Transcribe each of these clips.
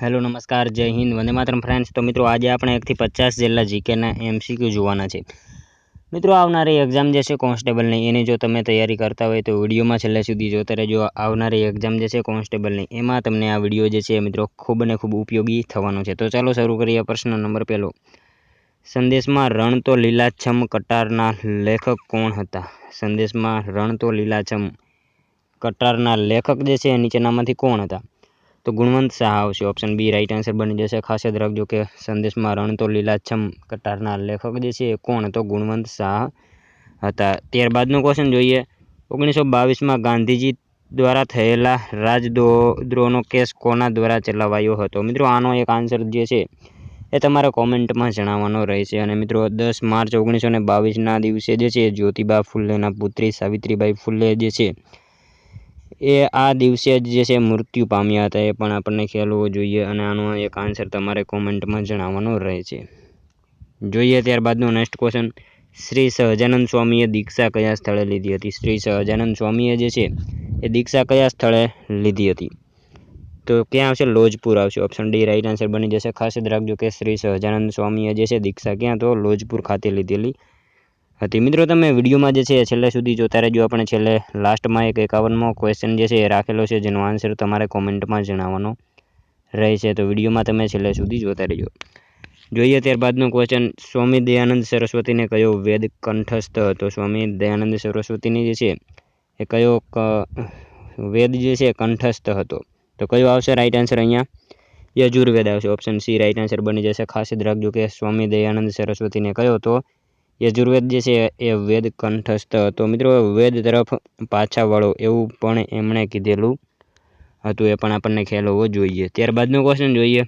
Hello નમસ્કાર જય Hind Vande Mataram friends. તો મિત્રો આજે આપણે 1 થી 50 જેટલા જીકેના એમસીક્યુ જોવાના છે। મિત્રો આવનારી એક્ઝામ જે છે કોન્સ્ટેબલની એની જો તમે તૈયારી કરતા હોય તો વિડીયોમાં છેલ્લે સુધી જોતા રહેજો। આવનારી એક્ઝામ જે છે કોન્સ્ટેબલની એમાં તમને આ વિડીયો જે છે મિત્રો ખૂબ ને ખૂબ ઉપયોગી થવાનો છે। તો ચાલો શરૂ કરીએ। પ્રશ્ન નંબર 1, સંદેશમાં રણ તો લીલાછમ કટારના લેખક કોણ હતા? સંદેશમાં રણ તો લીલાછમ કટારના લેખક જે છે નીચેનામાંથી કોણ હતા? તો ગુણવંત શાહ આવશે। ઓપ્શન બી રાઈટ આન્સર બની જશે। ખાસ યાદ રાખજો કે સંદેશમાં રણ તો લીલાછમ કટારના લેખક જે છે કોણ? તો ગુણવંત શાહ હતા। ત્યારબાદનો ક્વેશ્ચન જોઈએ। 1922માં ગાંધીજી દ્વારા થયેલા રાજદ્રોહનો કેસ કોના દ્વારા ચલાવાયો હતો? મિત્રો આનો એક આન્સર જે છે એ તમારે કોમેન્ટમાં જણાવવાનો રહેશે। અને મિત્રો 10 માર્ચ 1922ના દિવસે જે છે જ્યોતિબા ફૂલેના પુત્રી સાવિત્રીબાઈ ફૂલે જે છે એ આ દિવસે જે છે મૃત્યુ પામ્યા હતા, એ પણ આપણને ખ્યાલ હોવો જોઈએ। અને આનો એક આન્સર તમારે કોમેન્ટમાં જણાવવાનો રહેશે। જોઈએ ત્યારબાદનો નેક્સ્ટ ક્વેશ્ચન। શ્રી સહજાનંદ સ્વામીએ દીક્ષા કયા સ્થળે લીધી હતી? શ્રી સહજાનંદ સ્વામીએ જે છે એ દીક્ષા કયા સ્થળે લીધી હતી? તો ક્યાં આવશે? લોજપુર આવશે। ઓપ્શન ડી રાઈટ આન્સર બની જશે। ખાસ યાદ રાખજો કે શ્રી સહજાનંદ સ્વામીએ જે છે દીક્ષા ક્યાં? તો લોજપુર ખાતે લીધેલી હતી। મિત્રો તમે વિડીયોમાં જે છે છેલ્લે સુધી જોતા રહેજો। આપણે છેલ્લે લાસ્ટમાં એક 51મો ક્વેશ્ચન જે છે એ રાખેલો છે જેનો આન્સર તમારે કોમેન્ટમાં જણાવવાનો રહેશે। તો વિડીયોમાં તમે છેલ્લે સુધી જોતા રહેજો। જોઈએ ત્યારબાદનો ક્વેશ્ચન। સ્વામી દયાનંદ સરસ્વતીને કયો વેદ કંઠસ્થ હતો? સ્વામી દયાનંદ સરસ્વતીની જે છે એ કયો વેદ જે છે કંઠસ્થ હતો? તો કયો આવશે રાઈટ આન્સર અહીંયા? યજુર્વેદ આવશે। ઓપ્શન સી રાઈટ આન્સર બની જશે। ખાસ યાદ રાખજો કે સ્વામી દયાનંદ સરસ્વતીને કયો? તો યજુર્વેદ જે છે એ વેદ કંઠસ્થ હતો। મિત્રો વેદ તરફ પાછા વળો એવું પણ એમણે કીધેલું હતું, એ પણ આપણને ખ્યાલ હોવો જોઈએ। ત્યારબાદનો ક્વેશ્ચન જોઈએ।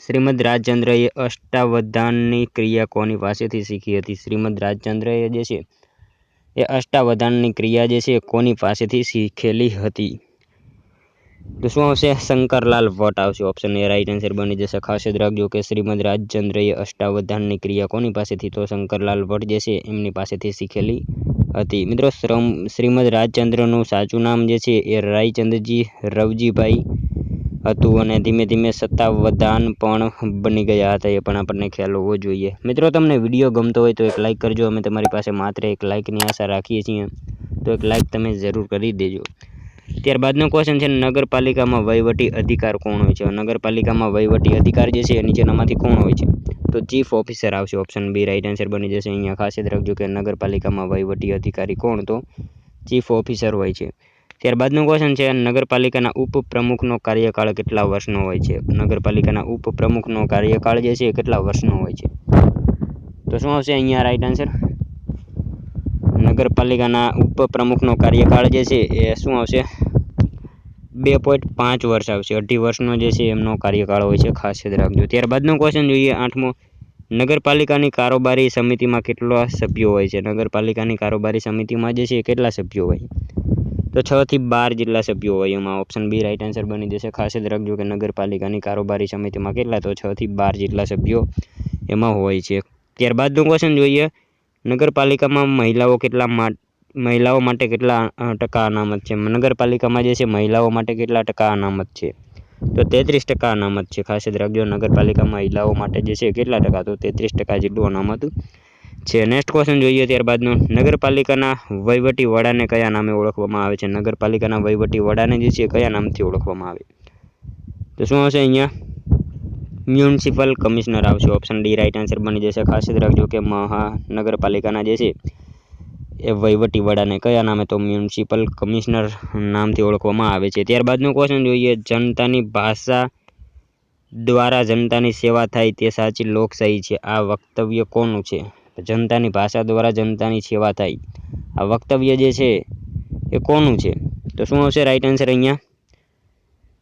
શ્રીમદ રાજચંદ્રએ અષ્ટાવધાનની ક્રિયા કોની પાસેથી શીખી હતી? શ્રીમદ રાજચંદ્રએ જે છે એ અષ્ટાવધાનની ક્રિયા જે છે કોની પાસેથી શીખેલી હતી? તો શું આવશે? શંકરલાલ ભટ્ટ આવશે। ઓપ્શન એ રાઈટ આન્સર બની જશે। ખાસ યાદ રાખજો કે શ્રીમદ રાજચંદ્રએ અષ્ટાવધાનની ક્રિયા કોની પાસેથી? તો શંકરલાલ ભટ્ટ જે છે એમની પાસેથી શીખેલી હતી। મિત્રો શ્રીમદ રાજચંદ્રનું સાચું નામ જે છે એ રાયચંદજી રવજીભાઈ હતું અને ધીમે ધીમે સત્તાવધાન પણ બની ગયા હતા, એ પણ આપણને ખ્યાલ હોવો જોઈએ। મિત્રો તમને વિડીયો ગમતો હોય તો એક લાઇક કરજો। અમે તમારી પાસે માત્ર એક લાઇકની આશા રાખીએ છીએ, તો એક લાઇક તમે જરૂર કરી દેજો। ત્યારબાદનો ક્વેશ્ચન છે, નગરપાલિકામાં વહીવટી અધિકાર કોણ હોય છે? નગરપાલિકામાં વહીવટી અધિકાર જે છે એ નીચેનામાંથી કોણ હોય છે? તો ચીફ ઓફિસર આવશે। ઓપ્શન બી રાઈટ આન્સર બની જશે। અહીંયા ખાસ યાદ રાખજો કે નગરપાલિકામાં વહીવટી અધિકારી કોણ? તો ચીફ ઓફિસર હોય છે। ત્યારબાદનો ક્વેશ્ચન છે, નગરપાલિકાના ઉપપ્રમુખનો કાર્યકાળ કેટલા વર્ષનો હોય છે? નગરપાલિકાના ઉપપ્રમુખનો કાર્યકાળ જે છે એ કેટલા વર્ષનો હોય છે? તો શું આવશે અહીંયા રાઈટ આન્સર? નગરપાલિકાના ઉપપ્રમુખનો કાર્યકાળ જે છે એ શું આવશે? 2.5 વર્ષ આવશે। 2.5 વર્ષનો જે છે એમનો કાર્યકાળ હોય છે, ખાસ યાદ રાખજો। ત્યારબાદનો ક્વેશ્ચન જોઈએ 8મો। નગરપાલિકાની કારોબારી સમિતિમાં કેટલા સભ્યો હોય છે? નગરપાલિકાની કારોબારી સમિતિમાં જે છે કેટલા સભ્યો હોય? તો 6 થી 12 જેટલા સભ્યો હોય એમાં। ઓપ્શન બી રાઈટ આન્સર બની જશે। ખાસ યાદ રાખજો કે નગરપાલિકાની કારોબારી સમિતિમાં કેટલા? તો 6 થી 12 જેટલા સભ્યો એમાં હોય છે। ત્યારબાદનો ક્વેશ્ચન જોઈએ, નગરપાલિકામાં મહિલાઓ માટે કેટલા ટકા અનામત છે? નગરપાલિકામાં જે છે મહિલાઓ માટે કેટલા ટકા અનામત છે? તો 33% અનામત છે। ખાસ યાદ રાખજો નગરપાલિકા મહિલાઓ માટે જે છે કેટલા ટકા? તો 33% જેટલું અનામત છે। નેક્સ્ટ ક્વેશ્ચન જોઈએ ત્યારબાદનો, નગરપાલિકાના વહીવટી વડાને કયા નામે ઓળખવામાં આવે છે? નગરપાલિકાના વહીવટી વડાને જે છે કયા નામથી ઓળખવામાં આવે? તો શું આવશે અહીંયા? મ્યુનિસિપલ કમિશનર આવશે। ઓપ્શન ડી રાઈટ આન્સર બની જશે। ખાસ યાદ રાખજો કે મહાનગરપાલિકાના જે છે એ વહીવટી વડાને કયા નામે? તો મ્યુનિસિપલ કમિશનર નામથી ઓળખવામાં આવે છે। ત્યારબાદનો ક્વેશ્ચન જોઈએ, જનતાની ભાષા દ્વારા જનતાની સેવા થાય તે સાચી લોકશાહી છે, આ વક્તવ્ય કોનું છે? જનતાની ભાષા દ્વારા જનતાની સેવા થાય, આ વક્તવ્ય જે છે એ કોનું છે? તો શું આવશે રાઈટ આન્સર અહીંયા?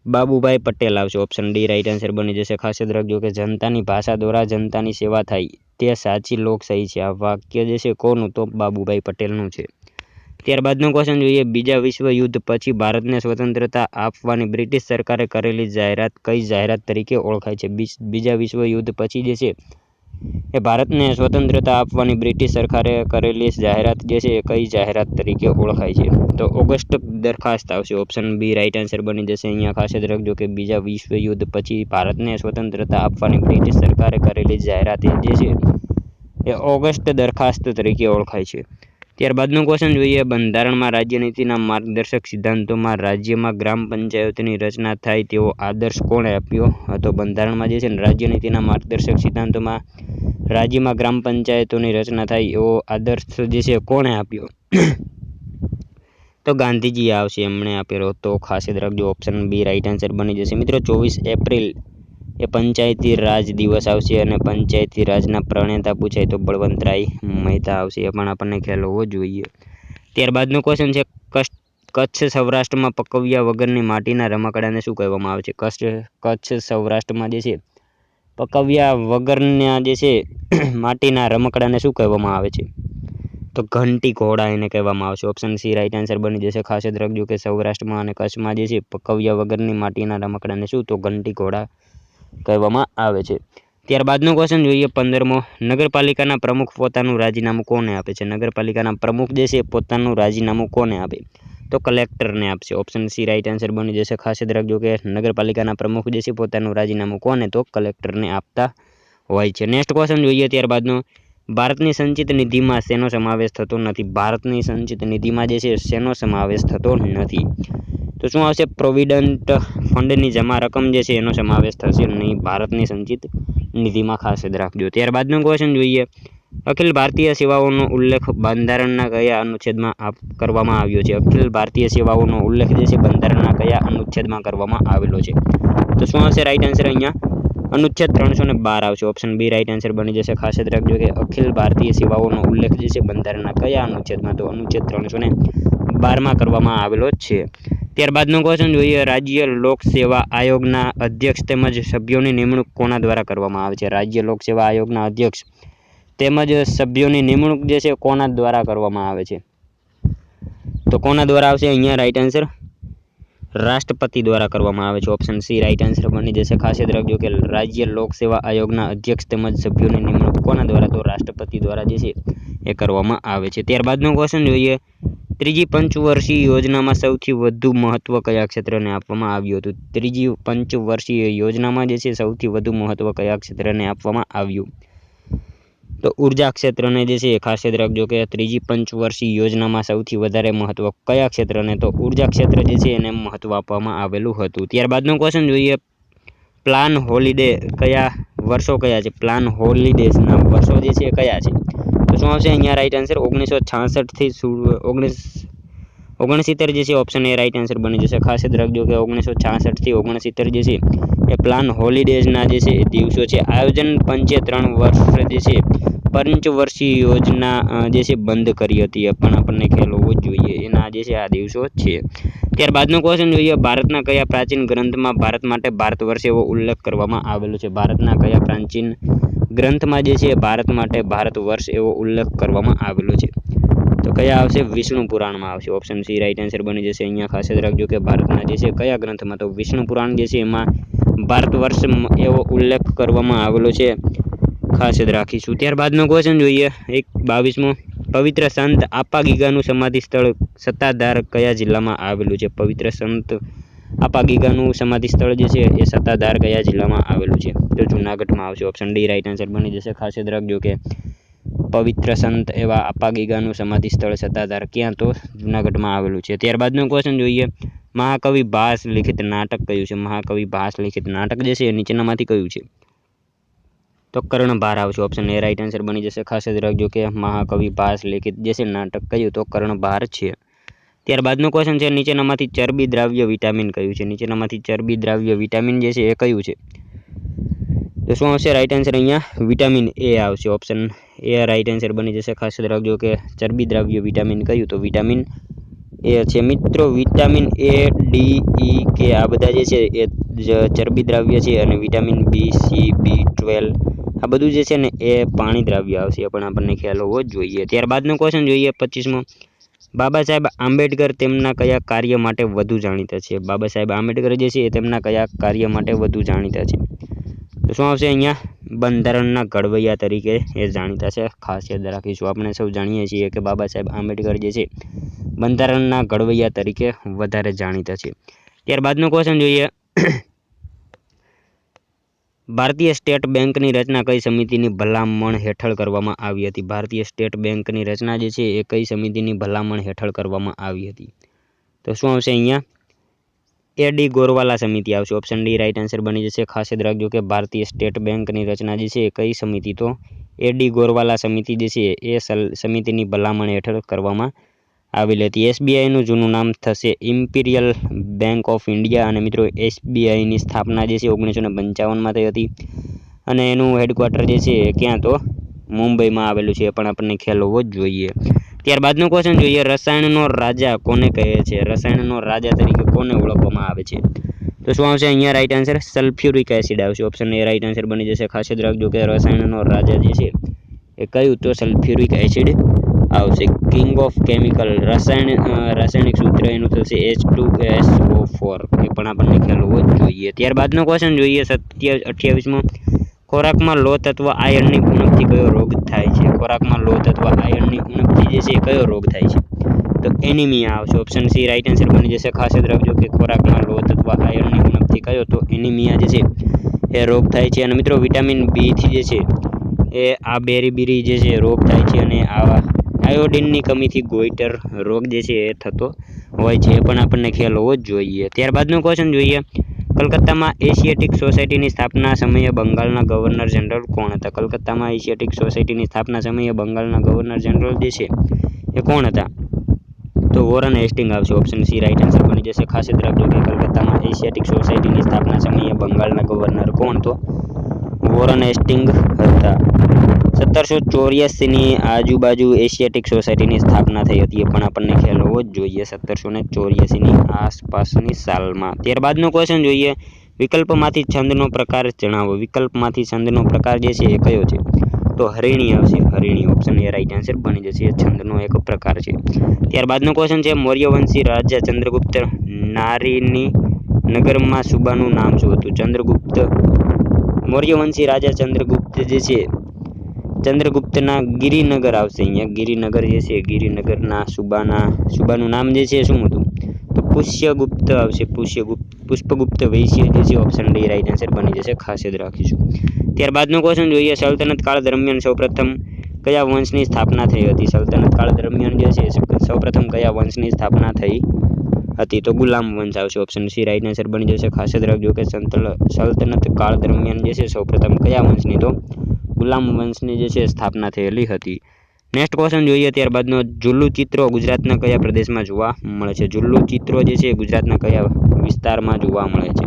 બાબુભાઈ પટેલ આવશે। ઓપ્શન ડી રાઈટ આન્સર બની જશે। ખાસ યાદ રાખજો કે જનતાની ભાષા દ્વારા જનતાની સેવા થાય તે સાચી લોકશાહી છે, આ વાક્ય જે છે કોનું? તો બાબુભાઈ પટેલનું છે। ત્યારબાદનો ક્વેશ્ચન જોઈએ, બીજા વિશ્વયુદ્ધ પછી ભારતને સ્વતંત્રતા આપવાની બ્રિટિશ સરકારે કરેલી જાહેરાત કઈ જાહેરાત તરીકે ઓળખાય છે? બીજા વિશ્વયુદ્ધ પછી જે છે એ ભારતને સ્વતંત્રતા આપવાની બ્રિટિશ સરકારે કરેલી જાહેરાત જે છે એ કઈ જાહેરાત તરીકે ઓળખાય છે? તો ઓગસ્ટ દરખાસ્ત આવશે. ઓપ્શન બી રાઈટ આન્સર બની જશે. અહીંયા ખાસ યાદ રાખજો કે બીજા વિશ્વયુદ્ધ પછી ભારતને સ્વતંત્રતા આપવાની બ્રિટિશ સરકારે કરેલી જાહેરાત જે છે એ ઓગસ્ટ દરખાસ્ત તરીકે ઓળખાય છે. ત્યારબાદનો ક્વેશ્ચન જોઈએ. બંધારણમાં રાજ્યનીતિના માર્ગદર્શક સિદ્ધાંતોમાં રાજ્યમાં ગ્રામ પંચાયતોની રચના થાય તેવો આદર્શ કોણે આપ્યો હતો? બંધારણમાં જે છે ને રાજ્યનીતિના માર્ગદર્શક સિદ્ધાંતોમાં રાજ્યમાં ગ્રામ પંચાયતોની રચના થાય એવો આદર્શ જે છે કોણે આપ્યો? તો ગાંધીજી આવશે, એમણે આપેલો. તો ખાસ યાદ રાખજો ઓપ્શન બી રાઈટ આન્સર બની જશે. મિત્રો 24 એપ્રિલ એ પંચાયતી રાજ દિવસ આવશે અને પંચાયતી રાજના પ્રણેતા પૂછાય તો બળવંતરાય મહેતા આવશે. એ પણ આપણને ખ્યાલ હોવો જોઈએ. ત્યારબાદનો ક્વેશ્ચન છે. કચ્છ સૌરાષ્ટ્રમાં પકવ્યા વગરની માટીના રમકડાને શું કહેવામાં આવે છે? કચ્છ સૌરાષ્ટ્રમાં જે છે પકવ્યા વગરના જે છે માટીના રમકડાને શું કહેવામાં આવે છે? તો ઘંટી ઘોડા એને કહેવામાં આવશે. ઓપ્શન સી રાઈટ આન્સર બની જશે. ખાસ યાદ રાખજો કે સૌરાષ્ટ્રમાં અને કચ્છમાં જે છે પકવ્યા વગરની માટીના રમકડાને શું? તો ઘંટી ઘોડા કહેવામાં આવે છે. ત્યારબાદનો ક્વેશ્ચન જોઈએ. 15મો. નગરપાલિકાના પ્રમુખ પોતાનું રાજીનામું કોને આપે છે? નગરપાલિકાના પ્રમુખ જે છે પોતાનું રાજીનામું કોને આપે? તો કલેક્ટરને આપશે. ઓપ્શન સી રાઈટ આન્સર બની જશે. ખાસ યાદ રાખજો કે નગરપાલિકાના પ્રમુખ જે છે પોતાનું રાજીનામું કોને? તો કલેક્ટરને આપતા હોય છે. નેક્સ્ટ ક્વેશ્ચન જોઈએ. ત્યારબાદનો. ભારતની સંચિત નિધિમાં શેનો સમાવેશ થતો નથી? ભારતની સંચિત નિધિમાં જે છે શેનો સમાવેશ થતો નથી? તો શું આવશે? પ્રોવિડન્ટ ફંડની જમા રકમ જે છે એનો સમાવેશ થશે નહીં ભારતની સંચિત નિધિમાં. ખાસ યાદ રાખજો. ત્યારબાદનો ક્વેશ્ચન જોઈએ. અખિલ ભારતીય સેવાઓનો ઉલ્લેખ બંધારણના કયા અનુચ્છેદમાં કરવામાં આવ્યો છે? અખિલ ભારતીય સેવાઓનો ઉલ્લેખ જે છે બંધારણના કયા અનુચ્છેદમાં કરવામાં આવેલો છે? તો શું આવશે રાઈટ આન્સર? અહીંયા અનુચ્છેદ 312 આવશે. ઓપ્શન બી રાઈટ આન્સર બની જશે. ખાસ યાદ રાખજો કે અખિલ ભારતીય સેવાઓનો ઉલ્લેખ જે છે બંધારણના કયા અનુચ્છેદમાં? તો અનુચ્છેદ 312 કરવામાં આવેલો છે. ત્યારબાદનો ક્વેશ્ચન જોઈએ. રાજ્ય લોક સેવા આયોગના અધ્યક્ષ તેમજ સભ્યોની નિમણૂક કોના દ્વારા કરવામાં આવે છે? રાજ્ય લોક સેવા આયોગના અધ્યક્ષ તેમજ સભ્યોની નિમણૂક જે છે કોના દ્વારા કરવામાં આવે છે? તો કોના દ્વારા આવશે? અહીંયા રાઈટ આન્સર રાષ્ટ્રપતિ દ્વારા કરવામાં આવે છે. ઓપ્શન સી રાઈટ આન્સર બની જશે. ખાસ યાદ રાખજો કે રાજ્ય લોક સેવા આયોગના અધ્યક્ષ તેમજ સભ્યોની નિમણૂક કોના દ્વારા? તો રાષ્ટ્રપતિ દ્વારા જે છે એ કરવામાં આવે છે. ત્યારબાદનો ક્વેશ્ચન જોઈએ. ત્રીજી પંચવર્ષીય યોજનામાં સૌથી વધુ મહત્વ કયા ક્ષેત્રને આપવામાં આવ્યું હતું? ત્રીજી પંચવર્ષીય યોજનામાં જે છે સૌથી વધુ મહત્વ કયા ક્ષેત્રને આપવામાં આવ્યું? તો ઉર્જા ક્ષેત્રને જે છે ખાસ યાદ રાખજો કે ત્રીજી પંચવર્ષીય યોજનામાં સૌથી વધારે મહત્વ કયા ક્ષેત્રને? તો ઉર્જા ક્ષેત્ર જે છે એને મહત્વ આપવામાં આવેલું હતું. ત્યારબાદનો ક્વેશ્ચન જોઈએ. પ્લાન હોલિડે કયા વર્ષો કયા છે? પ્લાન હોલિડેઝના વર્ષો જે છે કયા છે? તો શું આવશે અહીંયા રાઈટ આન્સર? 1966 થી 69 જે છે ઓપ્શન એ રાઈટ આન્સર બની જશે. ખાસ યાદ રાખજો કે 1966 થી 69 જે છે એ પ્લાન હોલિડેઝના જે છે દિવસો છે. આયોજન પંચે 3 વર્ષ જે છે પંચવર્ષીય યોજના જે છે બંધ કરી હતી. એ પણ આપણને ખ્યાલ હોવો જ જોઈએ. એના જે છે આ દિવસો છે. ત્યારબાદનો ક્વેશ્ચન જોઈએ. ભારતના કયા પ્રાચીન ગ્રંથમાં ભારત માટે ભારત વર્ષ એવો ઉલ્લેખ કરવામાં આવેલો છે? ભારતના કયા પ્રાચીન ગ્રંથમાં જે છે ભારત માટે ભારત વર્ષ એવો ઉલ્લેખ કરવામાં આવેલો છે? તો કયા આવશે? વિષ્ણુ પુરાણમાં આવશે. ઓપ્શન સી રાઈટ આન્સર બની જશે. અહીંયા ખાસ યાદ રાખજો કે ભારતના જે છે કયા ગ્રંથમાં? તો વિષ્ણુ પુરાણ જે છે એમાં ભારત વર્ષ એવો ઉલ્લેખ કરવામાં આવેલો છે. ખાસ યાદ રાખીશું. ત્યારબાદનો ક્વેશ્ચન જોઈએ. 22મો. પવિત્ર સંત આપાગીગાનું સમાધિ સ્થળ સત્તાધાર કયા જિલ્લામાં આવેલું છે? પવિત્ર સંત આપાગીગાનું સમાધિ સ્થળ જે છે એ સત્તાધાર કયા જિલ્લામાં આવેલું છે? તો જૂનાગઢમાં આવશે. ઓપ્શન ડી રાઈટ આન્સર બની જશે. ખાસ યાદ રાખજો કે પવિત્ર સંત એવા આપાગીગાનું સમાધિ સ્થળ સત્તાધાર ક્યાં? તો જૂનાગઢમાં આવેલું છે. ત્યારબાદનો ક્વેશ્ચન જોઈએ. મહાકવિ ભાસ લિખિત નાટક કયું છે? મહાકવિ ભાસ લિખિત નાટક જે છે એ નીચેનામાંથી કયું છે? તો કર્ણભાર આવશે. ઓપ્શન એ રાઈટ આન્સર બની જશે. ખાસ યાદ રાખજો કે મહાકવિ ભાસ લિખિત જે છે નાટક કયું? તો કર્ણભાર છે. ત્યારબાદનો ક્વેશ્ચન છે. નીચેનામાંથી ચરબી દ્રાવ્ય વિટામિન કયું છે? નીચેનામાંથી ચરબી દ્રાવ્ય વિટામિન જે છે એ કયું છે? તો શું આવશે રાઈટ આન્સર? અહીંયા વિટામિન એ આવશે. ઓપ્શન એ રાઈટ આન્સર બની જશે. ખાસ યાદ રાખજો કે ચરબી દ્રાવ્ય વિટામિન કયું? તો વિટામિન એ છે. મિત્રો વિટામિન એ, ડી, ઈ, કે આ બધા જે છે એ ચરબી દ્રાવ્ય છે અને વિટામિન બી, સી, B12 આ બધું જે છે ને એ પાણી દ્રાવ્ય આવશે. એ પણ આપણને ખ્યાલ હોવો જ જોઈએ. ત્યારબાદનો ક્વેશ્ચન જોઈએ. 25મો. બાબા સાહેબ આંબેડકર તેમના કયા કાર્ય માટે વધુ જાણીતા છે? બાબા સાહેબ આંબેડકર જે છે એ તેમના કયા કાર્ય માટે વધુ જાણીતા છે? તો શું આવશે અહીંયા? બંધારણના ઘડવૈયા તરીકે એ જાણીતા છે, ખાસ યાદ રાખીશું। આપણે સૌ જાણીએ છીએ કે બાબા સાહેબ આંબેડકર જે છે બંધારણના ઘડવૈયા તરીકે વધારે જાણીતા છે। ત્યારબાદનો ક્વેશ્ચન જોઈએ, ભારતીય સ્ટેટ બેંકની રચના કઈ સમિતિની ભલામણ હેઠળ કરવામાં આવી હતી? ભારતીય સ્ટેટ બેંકની રચના જે છે એ કઈ સમિતિની ભલામણ હેઠળ કરવામાં આવી હતી? તો શું આવશે અહીંયા? એડી ગોરવાલા સમિતિ આવશે। ઓપ્શન ડી રાઈટ આન્સર બની જશે। ખાસ યાદ રાખજો કે ભારતીય સ્ટેટ બેંકની રચના જે છે એ કઈ સમિતિ? તો એડી ગોરવાલા સમિતિ જે છે એ સમિતિની ભલામણ હેઠળ કરવામાં આવેલી હતી। એસબીઆઈનું જૂનું નામ થશે ઇમ્પિરિયલ બેંક ઓફ ઇન્ડિયા અને મિત્રો એસબીઆઈની સ્થાપના જે છે 1955માં થઈ હતી અને એનું હેડક્વાર્ટર જે છે ક્યાં? તો મુંબઈમાં આવેલું છે, એ પણ આપણને ખ્યાલ હોવો જ જોઈએ। ત્યારબાદનો ક્વેશ્ચન જોઈએ, રસાયણનો રાજા કોને કહે છે? રસાયણનો રાજા તરીકે કોને ઓળખવામાં આવે છે? તો શું આવશે અહીંયા રાઈટ આન્સર? સલ્ફ્યુરિક એસિડ આવશે। ઓપ્શન એ રાઈટ આન્સર બની જશે। ખાસ યાદ રાખજો કે રસાયણનો રાજા જે છે એ કયું? તો સલ્ફ્યુરિક એસિડ આવશે। કિંગ ઓફ કેમિકલ રાસાયણિક સૂત્ર એનું થશે H2SO4, એ પણ આપણને ખ્યાલ હોવો જ જોઈએ। ત્યારબાદનો ક્વેશ્ચન જોઈએ 28મો, ખોરાકમાં લોહ તત્વ આયર્નની ઉણપથી કયો રોગ થાય છે? ખોરાકમાં લોહ તત્વ આયર્નની ઉણપથી જે છે કયો રોગ થાય છે? તો એનિમિયા આવશે। ઓપ્શન સી રાઈટ આન્સર બની જશે। ખાસ યાદ રાખજો કે ખોરાકમાં લોહ તત્વ આયર્નની ઉણપથી કયો? તો એનિમિયા જે છે એ રોગ થાય છે। અને મિત્રો વિટામિન બી થી જે છે એ આ બેરી જે છે રોગ થાય છે અને આવા આયોડિનની કમીથી ગોઈટર રોગ જે છે એ થતો હોય છે, એ પણ આપણને ખ્યાલ હોવો જ જોઈએ। ત્યારબાદનો ક્વેશ્ચન જોઈએ, કલકત્તામાં એશિયાટિક સોસાયટીની સ્થાપના સમયે બંગાળના ગવર્નર જનરલ કોણ હતા? કલકત્તામાં એશિયાટિક સોસાયટીની સ્થાપના સમયે બંગાળના ગવર્નર જનરલ જે છે એ કોણ હતા? તો વોરન હેસ્ટિંગ આવશે। ઓપ્શન સી રાઈટ આન્સર બની જશે। ખાસ યાદ રાખજો કે કલકત્તામાં એશિયાટિક સોસાયટીની સ્થાપના સમયે બંગાળના ગવર્નર કોણ? તો વોરન હેસ્ટિંગ હતા। 1784ની આજુબાજુ એશિયાટિક સોસાયટીની સ્થાપના થઈ હતી, એ પણ આપણને ખ્યાલ હોવો જ જોઈએ 1784ની આસપાસની સાલમાં। ત્યારબાદનો ક્વેશ્ચન જોઈએ, વિકલ્પમાંથી છંદનો પ્રકાર જણાવો। વિકલ્પમાંથી છંદનો પ્રકાર જે છે એ કયો છે? તો હરિણી આવશે। હરિણી ઓપ્શન એ રાઈટ આન્સર બની જશે। એ છંદનો એક પ્રકાર છે। ત્યારબાદનો ક્વેશ્ચન છે, મૌર્યવંશી રાજા ચંદ્રગુપ્ત નારીની નગરમાં સુબાનું નામ શું હતું? મૌર્યવંશી રાજા ચંદ્રગુપ્ત જે છે ચંદ્રગુપ્તના ગિરિનગર આવશે અહીંયા। ગિરિનગર જે છે ગિરિનગરના સુબાનું નામ જે છે શું હતું? તો પુષ્યગુપ્ત આવશે। પુષ્પગુપ્ત વૈશ્ય જે છે ઓપ્શન ડી રાઈટ આન્સર બની જશે। ખાસ યાદ રાખીશું। ત્યારબાદનો ક્વેશ્ચન જોઈએ, સલ્તનત કાળ દરમિયાન સૌપ્રથમ કયા વંશની સ્થાપના થઈ હતી? સલ્તનત કાળ દરમિયાન જે છે સૌપ્રથમ કયા વંશની સ્થાપના થઈ હતી? તો ગુલામ વંશ આવશે। ઓપ્શન સી રાઈટ આન્સર બની જશે। ખાસ યાદ રાખજો કે સલ્તનત કાળ દરમિયાન જે છે સૌપ્રથમ કયા વંશની? તો ગુલામ વંશની જે છે સ્થાપના થયેલી હતી। નેક્સ્ટ ક્વેશ્ચન જોઈએ ત્યારબાદનો, જુલ્લુ ચિત્રો ગુજરાતના કયા પ્રદેશમાં જોવા મળે છે? જુલ્લુ ચિત્રો જે છે ગુજરાતના કયા વિસ્તારમાં જોવા મળે છે?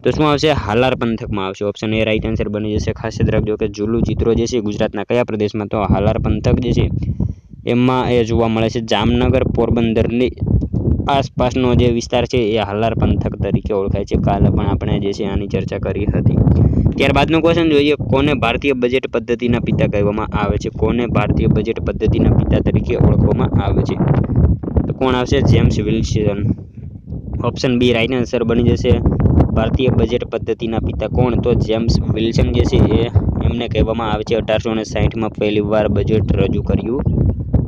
તો શું આવશે? હાલાર પંથકમાં આવશે। ઓપ્શન એ રાઈટ આન્સર બની જશે। ખાસ યાદ રાખજો કે જુલ્લુ ચિત્રો જે છે ગુજરાતના કયા પ્રદેશમાં? તો હાલાર પંથક જે છે એમાં એ જોવા મળે છે। જામનગર પોરબંદરની આસપાસનો જે વિસ્તાર છે એ હાલાર પંથક તરીકે ઓળખાય છે। કાલે પણ આપણે જે છે આની ચર્ચા કરી હતી। ત્યારબાદનો ક્વેશ્ચન જોઈએ, કોને ભારતીય બજેટ પદ્ધતિના પિતા કહેવામાં આવે છે? કોને ભારતીય બજેટ પદ્ધતિના પિતા તરીકે ઓળખવામાં આવે છે? તો કોણ આવશે? James Wilson. Option B right answer બની જશે। ભારતીય બજેટ પદ્ધતિના પિતા કોણ? તો જેમ્સ વિલ્સન જે છે એમને કહેવામાં આવે છે। 1860માં પહેલી વાર બજેટ રજૂ કર્યું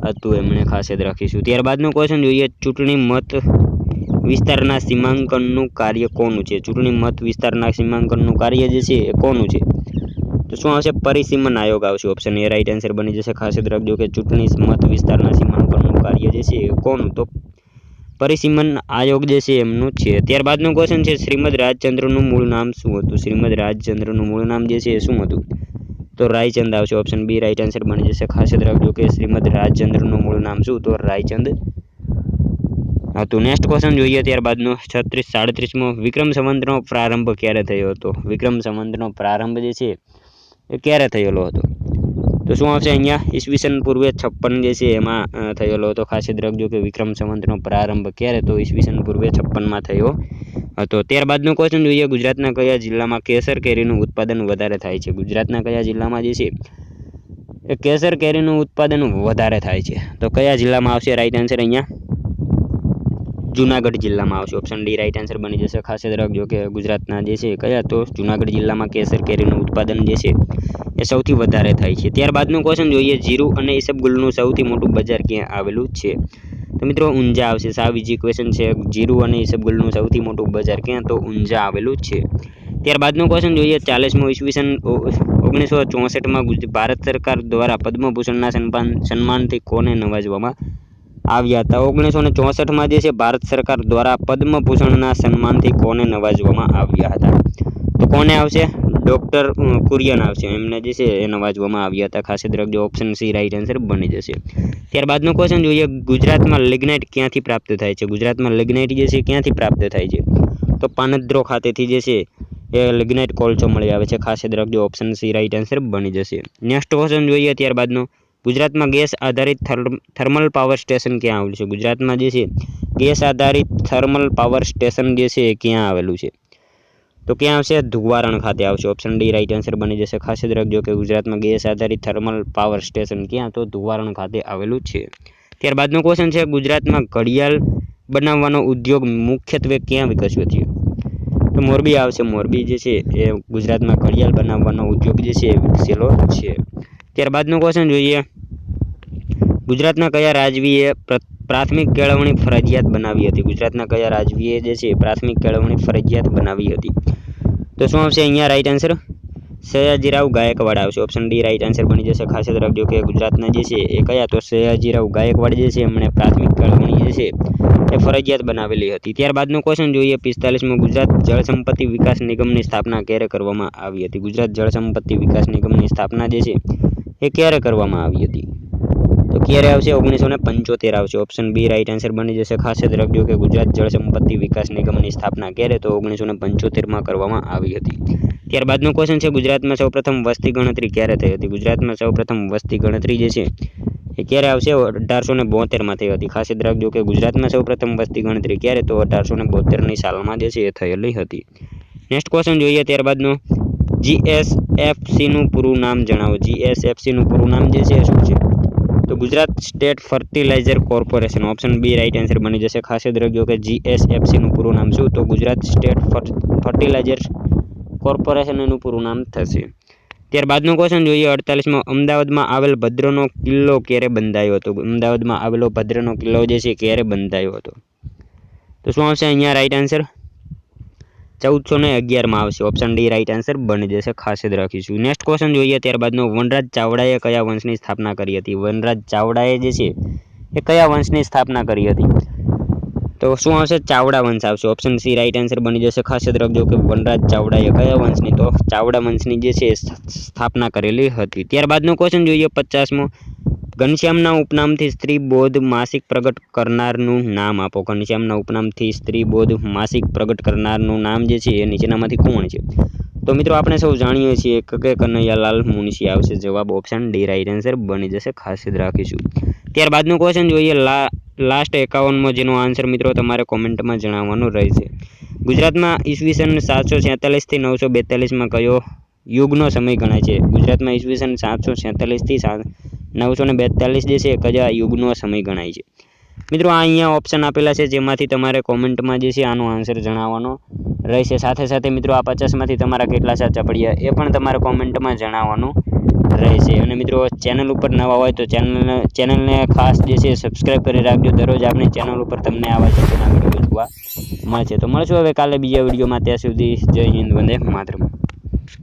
હતું એમણે, ખાસ યાદ રાખીશું। ત્યારબાદનો ક્વેશ્ચન જોઈએ, ચૂંટણી મત વિસ્તારના સીમાંકનનું કાર્ય કોનું છે? ચૂંટણી મત વિસ્તારના સીમાંકનનું કાર્ય જે છે એ કોનું છે? તો શું આવશે? પરિસીમન આયોગ આવશે। ઓપ્શન એ રાઈટ આન્સર બની જશે। ખાસ યાદ રાખજો કે ચૂંટણી મત વિસ્તારના સીમાંકનનું કાર્ય જે છે એ કોનું? તો પરિસીમન આયોગ જે છે એમનું છે। ત્યારબાદનો ક્વેશ્ચન છે, શ્રીમદ રાજચંદ્રનું મૂળ નામ શું હતું? શ્રીમદ રાજચંદ્રનું મૂળ નામ જે છે એ શું હતું? તો રાયચંદ આવશે। ઓપ્શન બી રાઈટ આન્સર બની જશે। ખાસ યાદ રાખજો કે શ્રીમદ રાજચંદ્રનું મૂળ નામ શું? તો રાયચંદ હતું। નેક્સ્ટ ક્વેશ્ચન જોઈએ ત્યારબાદનો 37મો, વિક્રમ સંવતનો પ્રારંભ ક્યારે થયો હતો? વિક્રમ સંવતનો પ્રારંભ જે છે એ ક્યારે થયેલો હતો? તો શું આવશે અહીંયા? ઈસવીસન પૂર્વે 56 જે છે એમાં થયેલો હતો। ખાસ યાદ રાખજો કે વિક્રમ સંવતનો પ્રારંભ ક્યારે? તો ઈસવીસન પૂર્વે 56માં થયો હતો। ત્યારબાદનો ક્વેશ્ચન જોઈએ, ગુજરાતના કયા જિલ્લામાં કેસર કેરીનું ઉત્પાદન વધારે થાય છે? ગુજરાતના કયા જિલ્લામાં જે છે એ કેસર કેરીનું ઉત્પાદન વધારે થાય છે? તો કયા જિલ્લામાં આવશે રાઈટ આન્સર અહીંયા? જુનાગઢ જિલ્લામાં આવશે. ઓપ્શન ડી રાઈટ આન્સર બની જશે. ખાસ યાદ રાખજો કે ગુજરાતના જે છે કયા તો જુનાગઢ જિલ્લામાં કેસર કેરીનું ઉત્પાદન જે છે એ સૌથી વધારે થાય છે. ત્યારબાદનું ક્વેશ્ચન જોઈએ, જીરું અને ઈસબગુલનું સૌથી મોટું બજાર ક્યાં આવેલું છે? તો મિત્રો ઊંઝા આવશે. સાવ ઇઝી ક્વેશ્ચન છે. જીરું અને ઈસબગુલનું સૌથી મોટું બજાર ક્યાં તો ઊંઝા આવેલું છે. ત્યારબાદનું ક્વેશ્ચન જોઈએ, 40મો ઈસવીસન 1964માં ભારત સરકાર દ્વારા પદ્મભૂષણના સન્માનથી કોને નવાજવામાં આવ્યા હતા? 1964માં જે છે ભારત સરકાર દ્વારા પદ્મભૂષણના સન્માનથી કોને નવાજવામાં આવ્યા હતા? તો કોને આવશે? ડૉક્ટર કુરિયન આવશે. એમને જે છે એ નવાજવામાં આવ્યા હતા. ખાસ યાદ રાખજો. ઓપ્શન સી રાઈટ આન્સર બની જશે. ત્યારબાદનો ક્વેશ્ચન જોઈએ, ગુજરાતમાં લિગ્નાઇટ ક્યાંથી પ્રાપ્ત થાય છે? ગુજરાતમાં લિગ્નાઇટ જે છે ક્યાંથી પ્રાપ્ત થાય છે? તો પાનદ્રો ખાતેથી જે છે એ લિગ્નાઇટ કોલસો મળી આવે છે. ખાસ યાદ રાખજો. ઓપ્શન સી રાઈટ આન્સર બની જશે. નેક્સ્ટ ક્વેશ્ચન જોઈએ ત્યારબાદનો, ગુજરાતમાં ગેસ આધારિત થર્મલ પાવર સ્ટેશન ક્યાં આવેલું છે? ગુજરાતમાં જે છે ગેસ આધારિત થર્મલ પાવર સ્ટેશન જે છે એ ક્યાં આવેલું છે? તો ક્યાં આવશે? ધુવારણ ખાતે આવશે. ઓપ્શન ડી રાઈટ આન્સર બની જશે. ખાસ યાદ રાખજો કે ગુજરાતમાં ગેસ આધારિત થર્મલ પાવર સ્ટેશન ક્યાં તો ધુવારણ ખાતે આવેલું છે. ત્યારબાદનો ક્વેશ્ચન છે, ગુજરાતમાં ઘડિયાળ બનાવવાનો ઉદ્યોગ મુખ્યત્વે ક્યાં વિકસ્યો છે? તો મોરબી આવશે. મોરબી જે છે એ ગુજરાતમાં ઘડિયાળ બનાવવાનો ઉદ્યોગ જે છે એ વિકસેલો છે. ત્યારબાદનો ક્વેશ્ચન જોઈએ, ગુજરાતના કયા રાજવીએ પ્રાથમિક કેળવણી ફરજિયાત બનાવી હતી? ગુજરાતના કયા રાજવીએ જે છે પ્રાથમિક કેળવણી ફરજિયાત બનાવી હતી? તો શું આવશે અહીંયા રાઈટ આન્સર? સયાજીરાવ ગાયકવાડ આવશે. ઓપ્શન ડી રાઈટ આન્સર બની જશે. ખાસ યાદ રાખજો કે ગુજરાતના જે છે એ કયા તો સયાજીરાવ ગાયકવાડ જે છે એમણે પ્રાથમિક કેળવણી જે છે એ ફરજિયાત બનાવેલી હતી. ત્યારબાદનો ક્વેશ્ચન જોઈએ, 45મો ગુજરાત જળ સંપત્તિ વિકાસ નિગમની સ્થાપના ક્યારે કરવામાં આવી હતી? ગુજરાત જળ સંપત્તિ વિકાસ નિગમની સ્થાપના જે છે એ ક્યારે કરવામાં આવી હતી? તો ક્યારે આવશે? 1975 આવશે. ઓપ્શન બી રાઈટ આન્સર બની જશે. ખાસ યાદ રાખજો કે ગુજરાત જળ સંપત્તિ વિકાસ નિગમની સ્થાપના ક્યારે તો 1975માં કરવામાં આવી હતી. ત્યારબાદનો ક્વેશ્ચન છે, ગુજરાતમાં સૌપ્રથમ વસ્તી ગણતરી ક્યારે થઈ હતી? ગુજરાતમાં સૌપ્રથમ વસ્તી ગણતરી જે છે એ ક્યારે આવશે? 1872માં થઈ હતી. ખાસ યાદ રાખજો કે ગુજરાતમાં સૌપ્રથમ વસ્તી ગણતરી ક્યારે તો 1872ની સાલમાં જે છે એ થયેલી હતી. નેક્સ્ટ ક્વેશ્ચન જોઈએ ત્યારબાદનો, GSFCનું પૂરું નામ જણાવો. GSFCનું પૂરું નામ જે છે શું છે? તો Gujarat State Fertilizer Corporation. Option B right answer બની જશે. ખાસ યાદ રાખજો કે GSFCનું પૂરું નામ શું? તો ગુજરાત સ્ટેટ ફર્ટિલાઇઝર કોર્પોરેશન એનું પૂરું નામ થશે. ત્યારબાદનો ક્વેશ્ચન જોઈએ, 48માં અમદાવાદમાં આવેલ ભદ્રનો કિલ્લો ક્યારે બંધાયો હતો? અમદાવાદમાં આવેલો ભદ્રનો કિલ્લો જે છે ક્યારે બંધાયો હતો? તો શું આવશે અહીંયા રાઈટ આન્સર? 1411માં આવશે. ઓપ્શન ડી રાઈટ આન્સર બની જશે. ખાસ યાદ રાખીશું. નેક્સ્ટ ક્વેશ્ચન જોઈએ ત્યારબાદનો, વનરાજ ચાવડાએ કયા વંશની સ્થાપના કરી હતી? વનરાજ ચાવડાએ જે છે એ કયા વંશની સ્થાપના કરી હતી? તો શું આવશે? ચાવડા વંશ આવશે. ઓપ્શન સી રાઈટ આન્સર બની જશે. ખાસ યાદ રાખજો કે વનરાજ ચાવડાએ કયા વંશની? તો ચાવડા વંશની જે છે સ્થાપના કરેલી હતી. ત્યારબાદનો ક્વેશ્ચન જોઈએ 50મો, ઘનશ્યામના ઉપનામથી સ્ત્રી બોધ માસિક પ્રગટ કરનારનું નામ આપો. ઘનશ્યામના ઉપનામથી સ્ત્રી બોધ માસિક પ્રગટ કરનારનું નામ જે છે એ નીચેનામાંથી કોણ છે? તો મિત્રો આપણે સૌ જાણીએ છીએ કે કનૈયાલાલ મુનશી આવશે. જવાબ ઓપ્શન ડી રાઈટ આન્સર બની જશે. ખાસ યાદ રાખીશું. ત્યારબાદનું ક્વેશ્ચન જોઈએ લાસ્ટ 51મો, જેનો આન્સર મિત્રો તમારે કોમેન્ટમાં જણાવવાનો રહેશે. ગુજરાતમાં ઈસવીસન 746થી 942માં કયો યુગનો સમય ગણાય છે? ગુજરાતમાં ઈસવીસન 746થી 942 જે છે કયા યુગનો સમય ગણાય છે? મિત્રો આ અહીંયા ઓપ્શન આપેલા છે, જેમાંથી તમારે કોમેન્ટમાં જે છે આનો આન્સર જણાવવાનો રહેશે. સાથે સાથે મિત્રો આ 50માંથી તમારા કેટલા સાચા પડ્યા એ પણ તમારે કોમેન્ટમાં જણાવવાનું રહેશે. અને મિત્રો ચેનલ ઉપર નવા હોય તો ચેનલને ખાસ જે છે સબસ્ક્રાઈબ કરી રાખજો. દરરોજ આપણી ચેનલ ઉપર તમને આવા જ વિડીયો જોવા મળશે. તો મળશું હવે કાલે બીજા વિડીયોમાં. ત્યાં સુધી જય હિન્દ, વંદે માતરમ.